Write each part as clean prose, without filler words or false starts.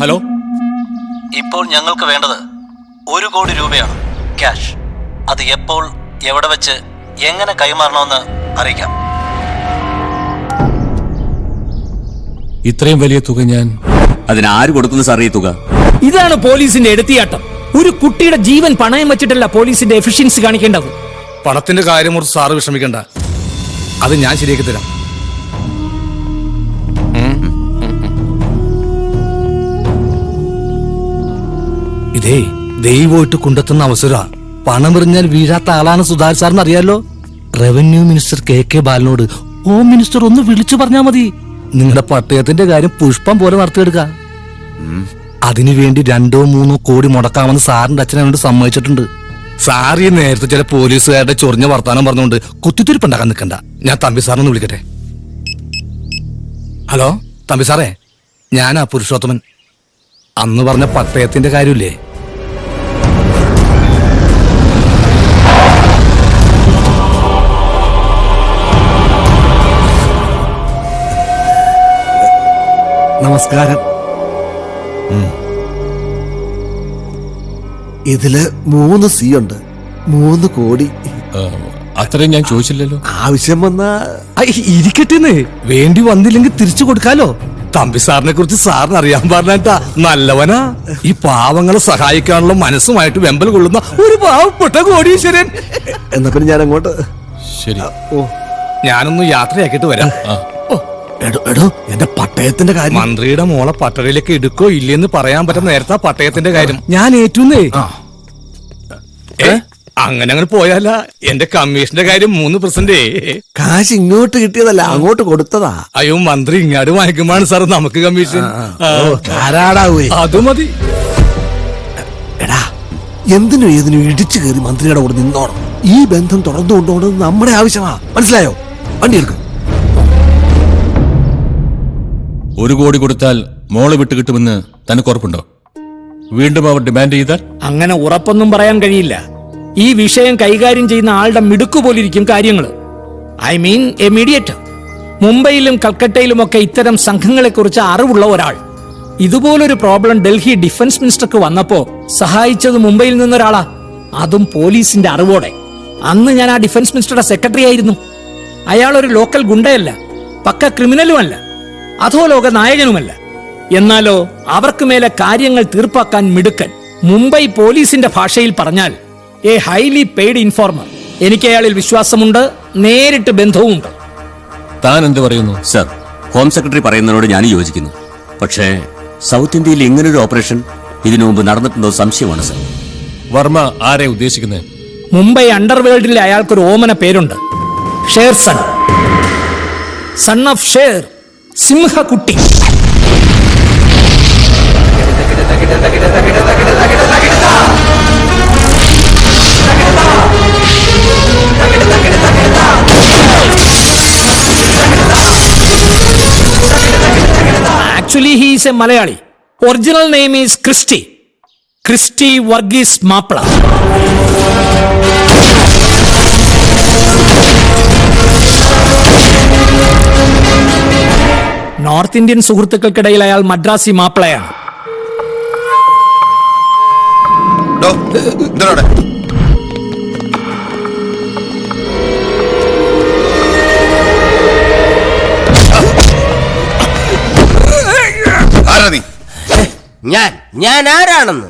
Hello, ഇപ്പോൾ ഞങ്ങൾക്ക് വേണ്ടത് 1 കോടി രൂപയാണ്, ക്യാഷ്. അത് എപ്പോൾ, എവിടെ വെച്ച്, എങ്ങനെ കൈമാറണമെന്ന് അറിയിക്കാം. ഇത്രയും വലിയ തുക ഞാൻ അതിനാര് കൊടുക്കുന്നു സാർ ഈ തുക? ഇതാണ് പോലീസിന്റെ എടുത്തിയാട്ടം. ഒരു കുട്ടിയുടെ ജീവൻ പണയം വെച്ചിട്ടല്ല പോലീസിന്റെ എഫിഷ്യൻസി കാണിക്കേണ്ടത്. പണത്തിന്റെ കാര്യം ഓർത്ത് സാറ് വിഷമിക്കണ്ട, അത് ഞാൻ ശരിയാക്കി തരാം. ഇതേ ദൈവമായിട്ട് കൊണ്ടെത്തുന്ന അവസര. പണം എറിഞ്ഞാൽ വീഴാത്ത ആളാണ് സുധാകർ സാറിന് അറിയാലോ. റവന്യൂ മിനിസ്റ്റർ KK ബാലനോട് ഹോം മിനിസ്റ്റർ ഒന്ന് വിളിച്ചു പറഞ്ഞാൽ മതി. നിങ്ങളുടെ പട്ടയത്തിന്റെ കാര്യം പുഷ്പം പോലെ നടത്തിയെടുക്ക. അതിനുവേണ്ടി 2-3 കോടി മുടക്കാമെന്ന് സാറിന്റെ അച്ഛനോട് സമ്മതിച്ചിട്ടുണ്ട്. സാർ ഈ നേരത്തെ ചില പോലീസുകാരുടെ ചൊറിഞ്ഞ വർത്താനം പറഞ്ഞുകൊണ്ട് കുത്തിത്തിരിപ്പുണ്ടാക്കാൻ നിൽക്കണ്ട. ഞാൻ തമ്പി സാറിനൊന്ന് വിളിക്കട്ടെ. ഹലോ തമ്പി സാറേ, ഞാനാ പുരുഷോത്തമൻ. അന്ന് പറഞ്ഞ പട്ടയത്തിന്റെ കാര്യമില്ലേ? നമസ്കാരം. ഇതില് 3 C ഉണ്ട്. 3 കോടി. അത്രയും ഞാൻ ചോദിച്ചില്ലല്ലോ. ആവശ്യം വന്നാ ഇരിക്കട്ടെന്ന്. വേണ്ടി വന്നില്ലെങ്കിൽ തിരിച്ചു കൊടുക്കാലോ. തമ്പി സാറിനെ കുറിച്ച് സാറിന് അറിയാൻ പറഞ്ഞാ നല്ലവനാ. ഈ പാവങ്ങളെ സഹായിക്കാനുള്ള മനസ്സുമായിട്ട് വെമ്പൽ കൊള്ളുന്ന ഒരു പാവപ്പെട്ട കോടീശ്വരൻ. എന്നാ പിന്നെ ഞാൻ അങ്ങോട്ട്. ശരി, ഞാനൊന്ന് യാത്രയാക്കിട്ട് വരാം. എടോ എന്റെ പട്ടയത്തിന്റെ കാര്യം. മന്ത്രിയുടെ മോളെ പട്ടരയിലേക്ക് എടുക്കോ ഇല്ലെന്ന് പറയാൻ പറ്റുന്ന നേരത്തെ പട്ടയത്തിന്റെ കാര്യം ഞാൻ ഏറ്റുന്നേ. അങ്ങനെ പോയാല എന്റെ കമ്മീഷന്റെ കാര്യം 3%. കാശ് ഇങ്ങോട്ട് കിട്ടിയതല്ല, അങ്ങോട്ട് കൊടുത്തതാ. അയ്യോ, മന്ത്രി ഇങ്ങോട്ട് വാങ്ങിക്കുമ്പോഴാണ് സാർ നമുക്ക് കമ്മീഷൻ. അത് മതി. എടാ, എന്തിനും ഏതിനും ഇടിച്ചു കയറി മന്ത്രിയുടെ കൂടെ നിന്നോണം. ഈ ബന്ധം തുടർന്നു കൊണ്ടുപോകേണ്ടത് നമ്മുടെ ആവശ്യമാ. മനസ്സിലായോ? വണ്ടി എടുക്കും. 1 കോടി കൊടുത്താൽ മോള് വിട്ട് കിട്ടുമെന്ന് തനിക്ക് ഉറപ്പുണ്ടോ? വീണ്ടും അവർ ഡിമാൻഡ് ചെയ്താൽ? അങ്ങനെ ഉറപ്പൊന്നും പറയാൻ കഴിയില്ല. ഈ വിഷയം കൈകാര്യം ചെയ്യുന്ന ആളുടെ മിടുക്കുപോലിരിക്കും കാര്യങ്ങൾ. I mean A mediator. മുംബൈയിലും കൽക്കട്ടയിലുമൊക്കെ ഇത്തരം സംഘങ്ങളെക്കുറിച്ച് അറിവുള്ള ഒരാൾ. ഇതുപോലൊരു പ്രോബ്ലം ഡൽഹി ഡിഫൻസ് മിനിസ്റ്റർക്ക് വന്നപ്പോ സഹായിച്ചത് മുംബൈയിൽ നിന്നൊരാളാ, അതും പോലീസിന്റെ അറിവോടെ. അന്ന് ഞാൻ ആ ഡിഫൻസ് മിനിസ്റ്ററുടെ സെക്രട്ടറി ആയിരുന്നു. അയാൾ ഒരു ലോക്കൽ ഗുണ്ടയല്ല, പക്ക ക്രിമിനലുമല്ല, അധോലോക നായകനുമല്ല. എന്നാലോ അവർക്ക് മേലെ കാര്യങ്ങൾ തീർപ്പാക്കാൻ മിടുക്കൻ. മുംബൈ പോലീസിന്റെ ഭാഷയിൽ പറഞ്ഞാൽ എ ഹൈലി പെയ്ഡ് ഇൻഫോർമർ. എനിക്ക് അയാളിൽ വിശ്വാസമുണ്ട്, നേരിട്ട് ബന്ധവുമുണ്ട്. താൻ എന്ത് പറയുന്നു? സർ, ഹോം സെക്രട്ടറി പറയുന്നതിനോട് ഞാൻ യോജിക്കുന്നു. പക്ഷേ സൗത്ത് ഇന്ത്യയിൽ ഇങ്ങനൊരു ഓപ്പറേഷൻ ഇതിനു മുമ്പ് നടന്നിട്ടുണ്ടോ സംശയമാണ് സർ. വർമ്മ ആരെ ഉദ്ദേശിക്കുന്നത്? മുംബൈ അണ്ടർവേൾഡിലെ അയാൾക്കൊരു ഓമന പേരുണ്ട്, Sher son. Son of Sher, സിംഹകുട്ടി. Actually, he is a Malayali. Original name is Christy Varghese Mapla. North Indian സുഹൃത്തുക്കൾക്കിടയിൽ അയാൾ മദ്രാസി മാപ്പിളയാണ്. ഞാൻ ആരാണെന്ന്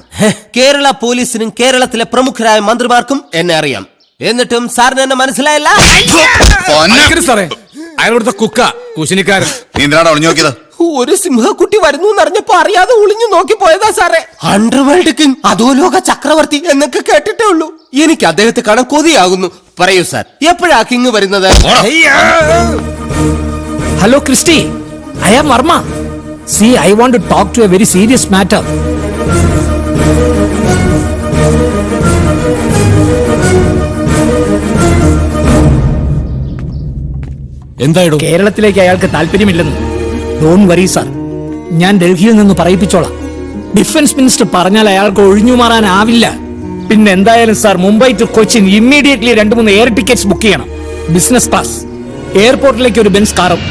കേരള പോലീസിനും കേരളത്തിലെ പ്രമുഖരായ മന്ത്രിമാർക്കും എന്നെ അറിയാം. എന്നിട്ടും സാറിന് എന്നെ മനസ്സിലായില്ല. സാറേ, അയാളുടെ കുക്ക കുശിനിക്കാരൻ. ഒളിഞ്ഞു നോക്കിയത് ഒരു സിംഹക്കുട്ടി വരുന്നു എന്നറിഞ്ഞപ്പോ അറിയാതെ ഒളിഞ്ഞു നോക്കി പോയതാ സാറേ. അണ്ടർവേൾഡ് കിങ്, അധോലോക ചക്രവർത്തി എന്നൊക്കെ കേട്ടിട്ടേ ഉള്ളൂ. എനിക്ക് അദ്ദേഹത്തെ കാണാൻ കൊതിയാകുന്നു. പറയൂ സാർ, എപ്പോഴാ കിങ് വരുന്നത്? Hello Christy, I am Varma. See, I want to talk to a very serious matter. എന്തായിടോ? കേരളത്തിലേക്ക് അയാൾക്ക് താല്പര്യമില്ലെന്ന്. ഡോണ്ട് വറി സാർ, ഞാൻ ഡൽഹിയിൽ നിന്ന് പറയിപ്പിച്ചോളാം. ഡിഫൻസ് മിനിസ്റ്റർ പറഞ്ഞാൽ അയാൾക്ക് ഒഴിഞ്ഞു മാറാനാവില്ല. പിന്നെ എന്തായാലും sir, Mumbai to Cochin immediately 2-3 air tickets book ചെയ്യണം, ബിസിനസ് ക്ലാസ്. എയർപോർട്ടിലേക്ക് ഒരു ബെൻസ് കാറും.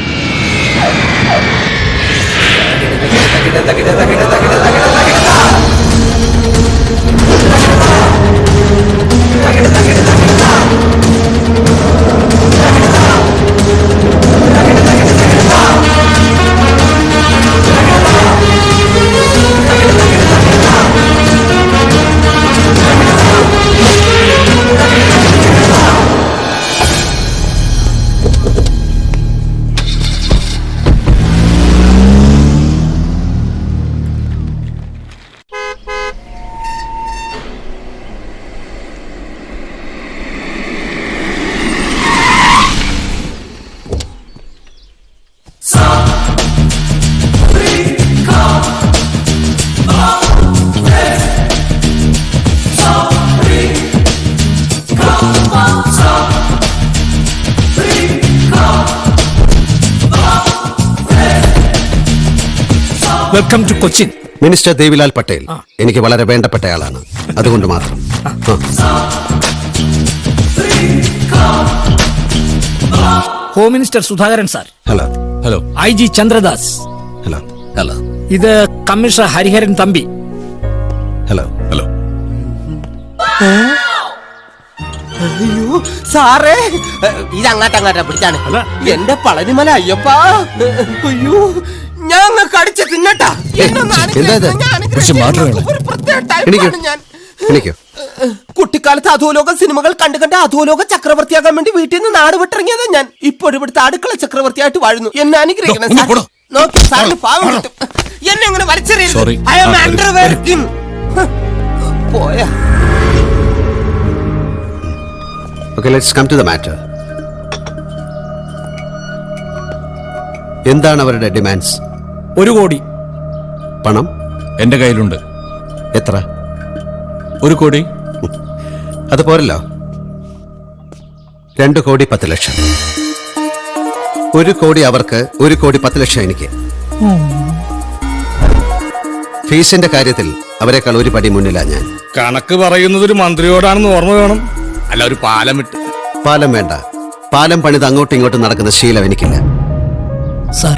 Welcome to Cochin. Minister Devilal Patel എനിക്ക് വളരെ വേണ്ടപ്പെട്ടയാളാണ്, അതുകൊണ്ട് മാത്രം. Home minister Sudhakaran sir. Hello. Hello. I G Chandradas. Hello. Hello. ഇത് commissioner Harihara Thampi. Hello. Hello. അയ്യോ സാറേ, ഇത് അങ്ങാട്ടങ്ങാട്ടാ പിടിച്ചാണ്. എന്റെ പളനിമല അയ്യപ്പ. അയ്യോ ഞങ്ങൾക്ക് അടിച്ച് തിന്നട്ടാ. എന്താ ഇത്? പക്ഷെ മാത്രമേ ഒരു പ്രത്യേക എണീക്കൂ. ടൈപ്പാണ് ഞാൻ. എണീക്കൂ. കുട്ടിക്കാലത്ത് അധോലോക സിനിമകൾ കണ്ടു കണ്ട് അധോലോക ചക്രവർത്തിയാകാൻ വേണ്ടി വീട്ടിൽ നിന്ന് നാട് വിട്ടിറങ്ങിയത് ഞാൻ. ഇപ്പോഴും ഇവിടുത്തെ അടുക്കള ചക്രവർത്തിയായിട്ട് വാഴുന്നു. എന്നെ അനുഗ്രഹിക്കണം ഒന്ന് സാർ. പോടോ. നോക്ക് സാറിന് പാവം കിട്ടും. എന്നെ അങ്ങനെ വലിച്ചെറിയരുത്. Sorry. I am ആ, underwear king. പോയാ. Okay, let's come to the matter. എന്താണ് അവരുടെ ഡിമാൻഡ്സ്? 1 കോടി. പണം എന്റെ കയ്യിലുണ്ട്. എത്ര? 1 കോടി. അത് പോരല്ലോ. 2 കോടി 10 ലക്ഷം. 1 കോടി അവർക്ക്, 1 കോടി 10 ലക്ഷം എനിക്ക്. ഫീസിന്റെ കാര്യത്തിൽ അവരെക്കാൾ ഒരു പടി മുന്നിലാ ഞാൻ. കണക്ക് പറയുന്നത് ഒരു മന്ത്രിയോടാണെന്ന് ഓർമ്മ വേണം, അല്ല ഒരു പാലം വിട്ട്. പാലം വേണ്ട. പാലം പണിത് അങ്ങോട്ടും ഇങ്ങോട്ടും നടക്കുന്ന ശീലം എനിക്കില്ല. സാർ,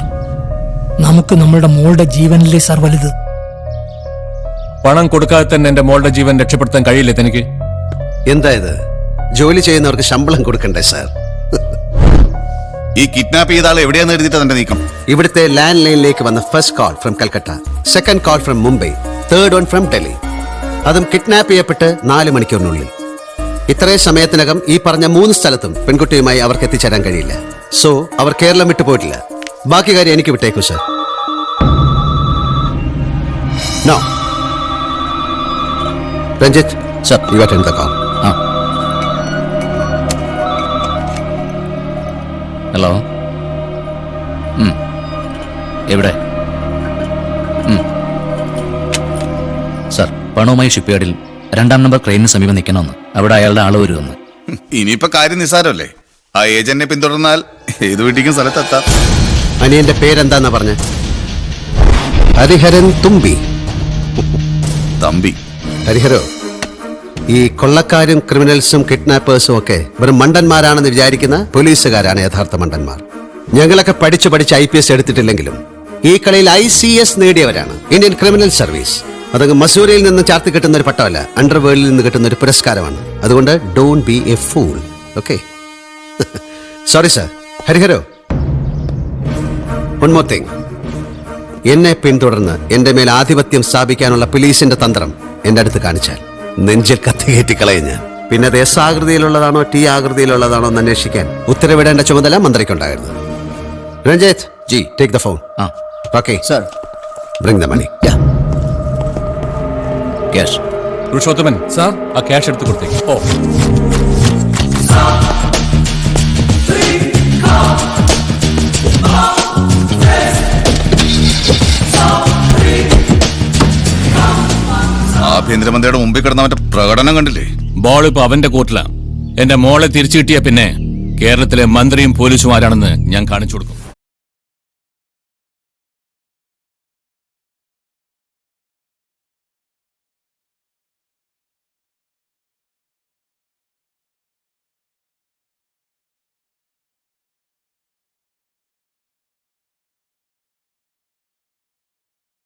നമുക്ക് നമ്മളുടെ മോളുടെ ജീവനിലെ സാർ വലുത്. പണം കൊടുക്കാതെ തന്നെ എന്റെ മോളുടെ ജീവൻ രക്ഷപ്പെടുത്താൻ കഴിയില്ലേ തനിക്ക്? എന്താ ഇത്? ജോലി ചെയ്യുന്നവർക്ക് ശമ്പളം കൊടുക്കണ്ടേ സാർ? ഈ കിഡ്നാപ്പ് ചെയ്ത ആൾ എവിടെയാന്ന് എഴുതിയിട്ട് തന്റെ നീക്കം? ഇവിടുത്തെ ലാൻഡ് ലൈനിലേക്ക് വന്ന first call from Calcutta, second call from Mumbai, third one from Delhi. അതും കിഡ്നാപ്പ് ചെയ്യപ്പെട്ട് 4 മണിക്കൂറിനുള്ളിൽ. ഇത്രയും സമയത്തിനകം ഈ പറഞ്ഞ 3 സ്ഥലത്തും പെൺകുട്ടിയുമായി അവർക്ക് എത്തിച്ചേരാൻ കഴിയില്ല. സോ അവർ കേരളം വിട്ടു പോയിട്ടില്ല. ബാക്കി കാര്യം എനിക്ക് വിട്ടേക്കൂ sir. No. Ranjith sir. You attend the call. Hello. എവിടെ? സർ, പണവുമായി ഷിപ്പ്യാർഡിൽ 2-ാം നമ്പർ ക്രെയിനിന് സമീപം നിൽക്കണമെന്ന്. അവിടെ അയാളുടെ ആള് വരുമെന്ന്. ഇനിയിപ്പോ കാര്യം നിസ്സാരമല്ലേ? ആ ഏജന്റിനെ പിന്തുടർന്നാൽ ഏത് വീട്ടിക്കും സ്ഥലത്തെത്താം. അനിയന്റെ പേരെന്താന്നാ പറഞ്ഞ? ഹരിഹരൻ തുമ്പി. തമ്പി. ഹരിഹരോ, ഈ കൊള്ളക്കാരും ക്രിമിനൽസും കിഡ്നാപ്പേഴ്സും ഒക്കെ വെറും മണ്ടന്മാരാണെന്ന് വിചാരിക്കുന്ന പോലീസുകാരാണ് യഥാർത്ഥ മണ്ടന്മാർ. ഞങ്ങളൊക്കെ പഠിച്ചു IPS എടുത്തിട്ടില്ലെങ്കിലും ഈ കളിയിൽ ICS നേടിയവരാണ്. Indian criminal service. അതങ്ങ് മസൂരയിൽ നിന്ന് ചാർത്തി കിട്ടുന്ന ഒരു പട്ടമല്ല, അണ്ടർവേൾഡിൽ നിന്ന് കിട്ടുന്ന ഒരു പുരസ്കാരമാണ്. അതുകൊണ്ട് don't be a fool. Okay? Sorry sir. ഹരിഹരോ, വൺ മോർ തിങ്. എന്നെ പിന്തുടർന്ന് എന്റെ മേൽ ആധിപത്യം സ്ഥാപിക്കാനുള്ള പോലീസിന്റെ തന്ത്രം എന്റെ അടുത്ത് കാണിച്ചാൽ നെഞ്ചിൽ കത്തികയറ്റി കളയും ഞാൻ. പിന്നെ അത് S ആകൃതിയിലുള്ളതാണോ T ആകൃതിയിലുള്ളതാണോ എന്ന് അന്വേഷിക്കാൻ ഉത്തരവിടേണ്ട ചുമതല മന്ത്രിക്കുണ്ടായിരുന്നു. Ranjith ji, take the phone. Okay sir. Bring the money. Cash. Purushothaman sir, ആ ക്യാഷ് എടുത്ത് കൊടുത്തേക്ക്. ഓ, ആഭ്യന്തരമന്ത്രിയുടെ മുമ്പിൽ കിടന്നവന്റെ പ്രകടനം കണ്ടില്ലേ? ബോൾ ഇപ്പൊ അവന്റെ കോർട്ടിലാണ്. എന്റെ മോളെ തിരിച്ചു കിട്ടിയ പിന്നെ കേരളത്തിലെ മന്ത്രിയും പോലീസും ആരാണെന്ന് ഞാൻ കാണിച്ചു കൊടുക്കും.